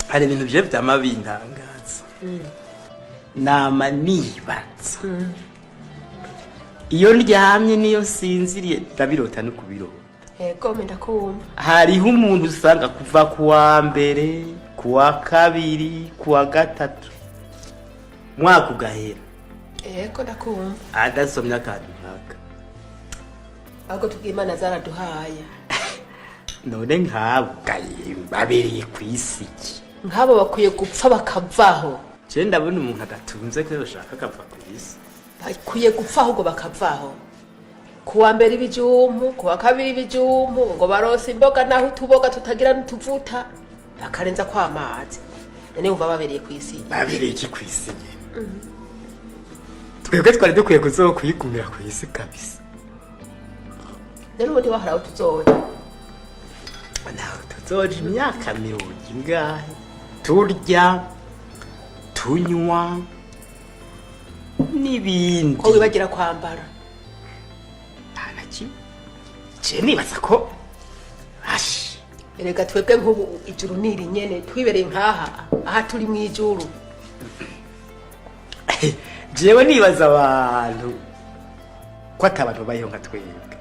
hari ibintu bye vyama bintangaza nama nibaza iyo ndyamye niyo sinziriye ndabirota no kubirota yego menda kumva hariho umuntu usanga kuva kuwa mbere kuwa kabiri kuwa gatatu mwaka ugahera yego ndakumva adasomye akantu nkaka ahubwo tubwimana zaraduhaye none nk'abo babereye ku isi nk'abo bakwiye gupfa bakavaho je ndabona umuntu adatunze ko yoshaka akava ku isi bakwiye gupfa ahubwo bakavaho kuwa mbere ibijumpu kuwa kabiri ibijumpu ngo barose imboga naho utuboga tutagira n'utuvuta bakarenza kw'amazi none wumva babereye ku isi babereye iki ku isi nyene twebwe twari dukwiye kuzokwigumira ku isi kabisa rero ubundi waharaho tuzoja naho tuzoja imyaka 100 turya tunywa n'ibindi ko wibagira kwambara je nibaza ko ashi erega twebwe nk'ubu ijuru niri nyene twibereye nkaha aha turi mu ijuru jewe nibaza abantu ko atabantu bayiho nka twebwe